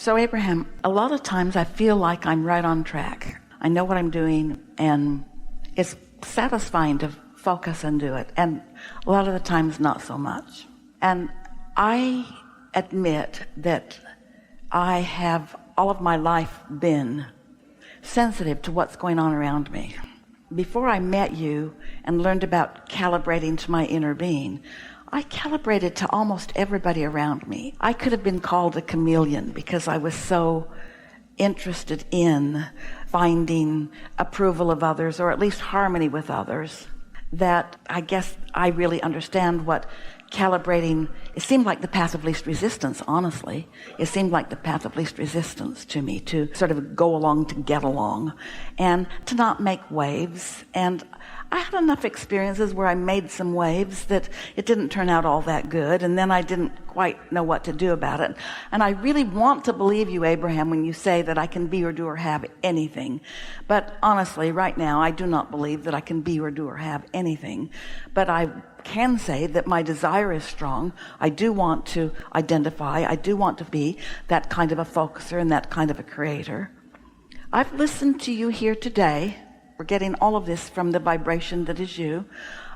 So Abraham, a lot of times I feel like I'm right on track. I know what I'm doing, and it's satisfying to focus and do it. And a lot of the times not so much. And I admit that I have all of my life been sensitive to what's going on around me. Before I met you and learned about calibrating to my inner being, I calibrated to almost everybody around me. I could have been called a chameleon because I was so interested in finding approval of others, or at least harmony with others, that I guess I really understand what calibrating. It seemed like the path of least resistance, honestly. It seemed like the path of least resistance to me, to sort of go along to get along and to not make waves. And I had enough experiences where I made some waves that it didn't turn out all that good, and then I didn't quite know what to do about it. And I really want to believe you, Abraham, when you say that I can be or do or have anything. But honestly, right now, I do not believe that I can be or do or have anything. But I can say that my desire is strong. I do want to identify. I do want to be that kind of a focuser and that kind of a creator. I've listened to you here today. We're getting all of this from the vibration that is you.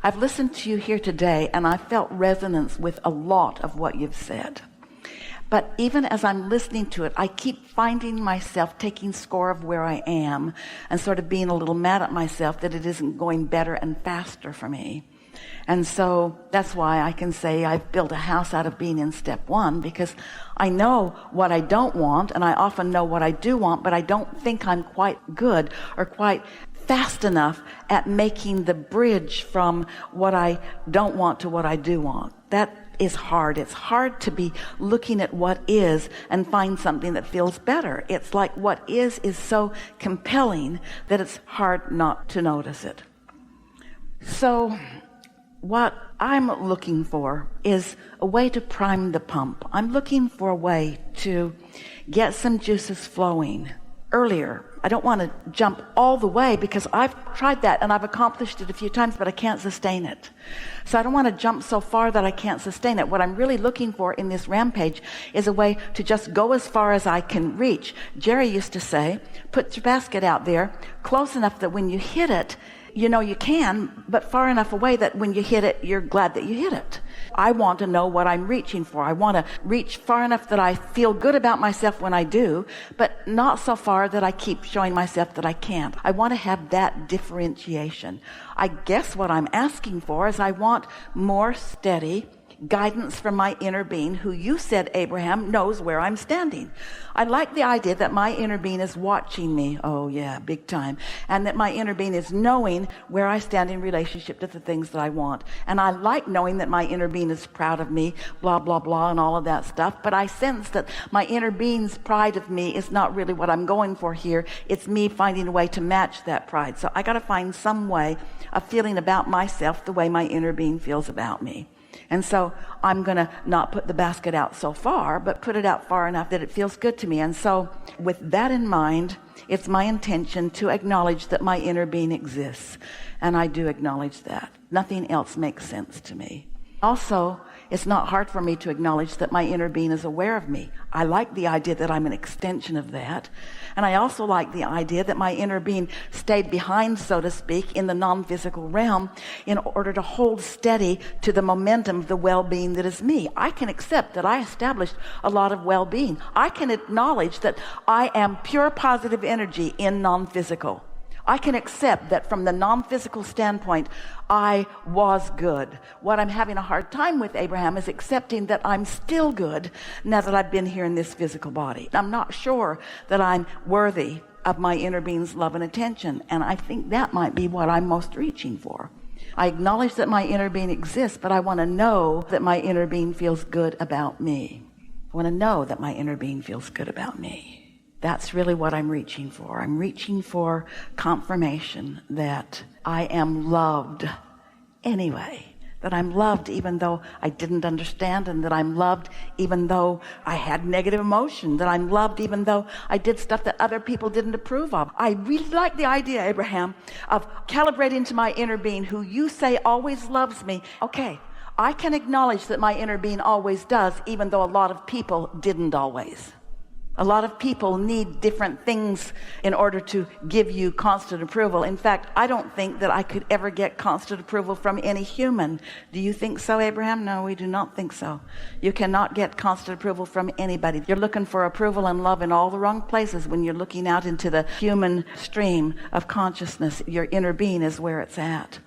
I've listened to you here today, and I felt resonance with a lot of what you've said. But even as I'm listening to it, I keep finding myself taking score of where I am and sort of being a little mad at myself that it isn't going better and faster for me. And so that's why I can say I've built a house out of being in step one, because I know what I don't want, and I often know what I do want, but I don't think I'm quite good or quite fast enough at making the bridge from what I don't want to what I do want. That is hard. It's hard to be looking at what is and find something that feels better. It's like what is so compelling that it's hard not to notice it. So what I'm looking for is a way to prime the pump. I'm looking for a way to get some juices flowing earlier. I don't want to jump all the way, because I've tried that and I've accomplished it a few times, but I can't sustain it. So I don't want to jump so far that I can't sustain it. What I'm really looking for in this rampage is a way to just go as far as I can reach. Jerry used to say, put your basket out there close enough that when you hit it, you know you can, but far enough away that when you hit it, you're glad that you hit it. I want to know what I'm reaching for. I want to reach far enough that I feel good about myself when I do, but not so far that I keep showing myself that I can't. I want to have that differentiation. I guess what I'm asking for is I want more steady guidance from my inner being, who you said, Abraham, knows where I'm standing. I like the idea that my inner being is watching me. Oh yeah, big time. And that my inner being is knowing where I stand in relationship to the things that I want. And I like knowing that my inner being is proud of me, blah, blah, blah, and all of that stuff. But I sense that my inner being's pride of me is not really what I'm going for here. It's me finding a way to match that pride. So I got to find some way of feeling about myself the way my inner being feels about me. And so I'm going to not put the basket out so far, but put it out far enough that it feels good to me. And so with that in mind, it's my intention to acknowledge that my inner being exists. And I do acknowledge that. Nothing else makes sense to me. Also, it's not hard for me to acknowledge that my inner being is aware of me. I like the idea that I'm an extension of that. And I also like the idea that my inner being stayed behind, so to speak, in the non-physical realm in order to hold steady to the momentum of the well-being that is me. I can accept that I established a lot of well-being. I can acknowledge that I am pure positive energy in non-physical. I can accept that from the non-physical standpoint, I was good. What I'm having a hard time with, Abraham, is accepting that I'm still good now that I've been here in this physical body. I'm not sure that I'm worthy of my inner being's love and attention, and I think that might be what I'm most reaching for. I acknowledge that my inner being exists, but I want to know that my inner being feels good about me. I want to know that my inner being feels good about me. That's really what I'm reaching for. I'm reaching for confirmation that I am loved anyway, that I'm loved even though I didn't understand, and that I'm loved even though I had negative emotion, that I'm loved even though I did stuff that other people didn't approve of. I really like the idea, Abraham, of calibrating to my inner being, who you say always loves me. Okay, I can acknowledge that my inner being always does, even though a lot of people didn't always. A lot of people need different things in order to give you constant approval. In fact, I don't think that I could ever get constant approval from any human. Do you think so, Abraham? No, we do not think so. You cannot get constant approval from anybody. You're looking for approval and love in all the wrong places when you're looking out into the human stream of consciousness. Your inner being is where it's at.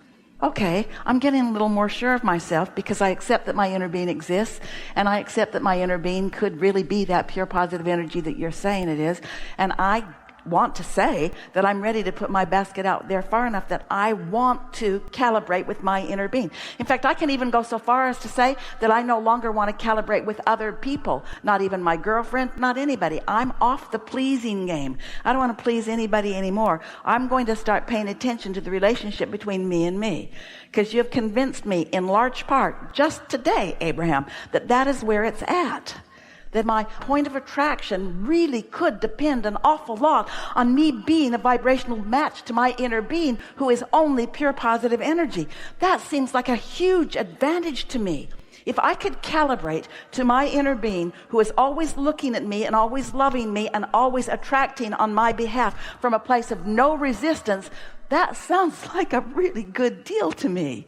Okay, I'm getting a little more sure of myself because I accept that my inner being exists, and I accept that my inner being could really be that pure positive energy that you're saying it is. And I want to say that I'm ready to put my basket out there far enough that I want to calibrate with my inner being. In fact, I can even go so far as to say that I no longer want to calibrate with other people, not even my girlfriend, not anybody. I'm off the pleasing game. I don't want to please anybody anymore. I'm going to start paying attention to the relationship between me and me, because you've convinced me in large part just today, Abraham, that that is where it's at. That my point of attraction really could depend an awful lot on me being a vibrational match to my inner being, who is only pure positive energy. That seems like a huge advantage to me. If I could calibrate to my inner being, who is always looking at me and always loving me and always attracting on my behalf from a place of no resistance, that sounds like a really good deal to me.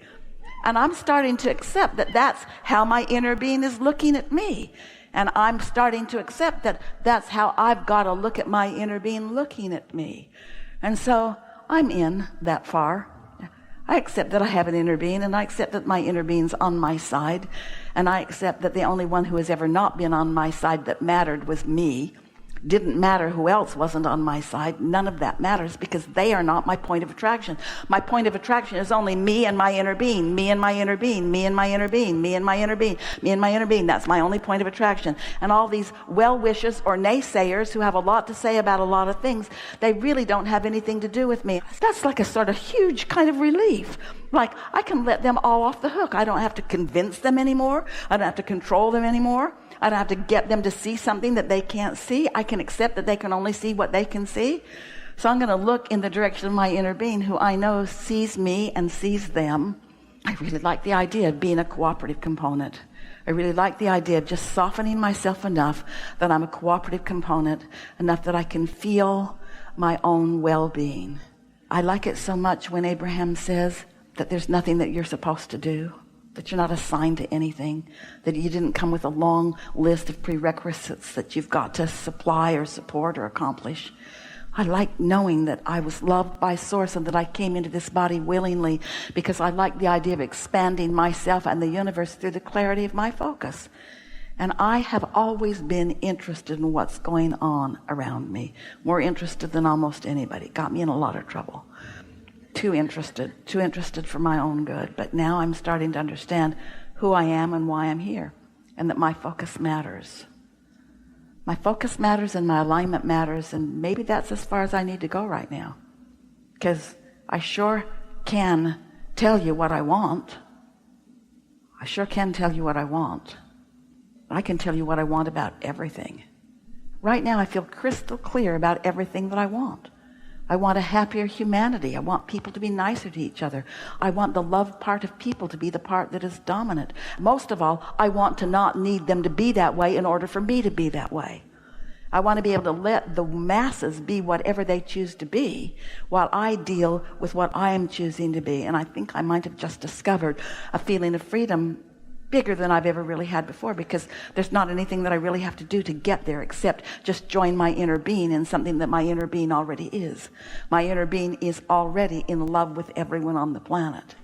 And I'm starting to accept that that's how my inner being is looking at me. And I'm starting to accept that that's how I've got to look at my inner being looking at me. And so I'm in that far. I accept that I have an inner being, and I accept that my inner being's on my side. And I accept that the only one who has ever not been on my side that mattered was me. Didn't matter who else wasn't on my side. None of that matters, because they are not my point of attraction. My point of attraction is only me and my inner being, me and my inner being, me and my inner being, me and my inner being, me and my inner being. That's my only point of attraction. And all these well-wishers or naysayers who have a lot to say about a lot of things, they really don't have anything to do with me. That's like a sort of huge kind of relief. Like, I can let them all off the hook. I don't have to convince them anymore. I don't have to control them anymore. I don't have to get them to see something that they can't see. I can accept that they can only see what they can see. So I'm going to look in the direction of my inner being, who I know sees me and sees them. I really like the idea of being a cooperative component. I really like the idea of just softening myself enough that I'm a cooperative component, enough that I can feel my own well-being. I like it so much when Abraham says that there's nothing that you're supposed to do, that you're not assigned to anything, that you didn't come with a long list of prerequisites that you've got to supply or support or accomplish. I like knowing that I was loved by Source and that I came into this body willingly, because I like the idea of expanding myself and the universe through the clarity of my focus. And I have always been interested in what's going on around me, more interested than almost anybody. Got me in a lot of trouble. Too interested for my own good. But now I'm starting to understand who I am and why I'm here, and that my focus matters. My focus matters and my alignment matters, and maybe that's as far as I need to go right now. Because I sure can tell you what I want. I sure can tell you what I want. I can tell you what I want about everything. Right now I feel crystal clear about everything that I want. I want a happier humanity. I want people to be nicer to each other. I want the love part of people to be the part that is dominant. Most of all, I want to not need them to be that way in order for me to be that way. I want to be able to let the masses be whatever they choose to be, while I deal with what I am choosing to be. And I think I might have just discovered a feeling of freedom bigger than I've ever really had before, because there's not anything that I really have to do to get there except just join my inner being in something that my inner being already is. My inner being is already in love with everyone on the planet.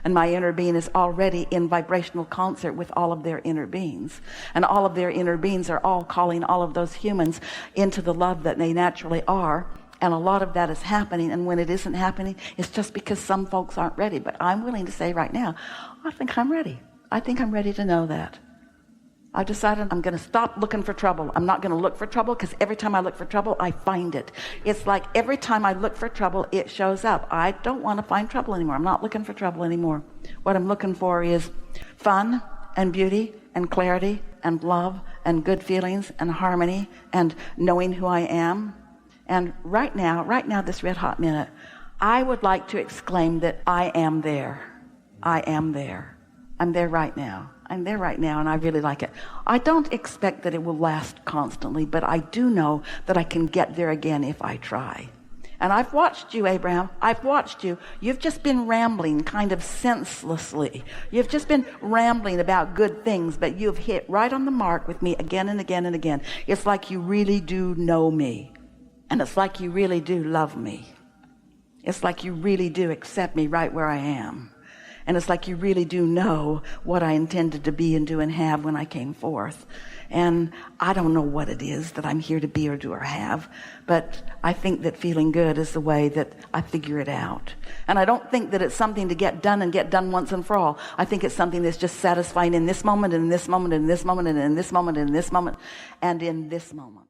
And my inner being is already in vibrational concert with all of their inner beings. And all of their inner beings are all calling all of those humans into the love that they naturally are. And a lot of that is happening. And when it isn't happening, it's just because some folks aren't ready. But I'm willing to say right now, I think I'm ready. I think I'm ready to know that. I've decided I'm going to stop looking for trouble. I'm not going to look for trouble, because every time I look for trouble, I find it. It's like every time I look for trouble, it shows up. I don't want to find trouble anymore. I'm not looking for trouble anymore. What I'm looking for is fun and beauty and clarity and love and good feelings and harmony and knowing who I am. And right now, this red hot minute, I would like to exclaim that I am there. I am there. I'm there right now. I'm there right now, and I really like it. I don't expect that it will last constantly, but I do know that I can get there again if I try. And I've watched you, Abraham. I've watched you. You've just been rambling kind of senselessly. You've just been rambling about good things, but you've hit right on the mark with me again and again and again. It's like you really do know me. And it's like you really do love me. It's like you really do accept me right where I am. And it's like you really do know what I intended to be and do and have when I came forth. And I don't know what it is that I'm here to be or do or have, but I think that feeling good is the way that I figure it out. And I don't think that it's something to get done and get done once and for all. I think it's something that's just satisfying in this moment and in this moment and in this moment and in this moment and in this moment and in this moment.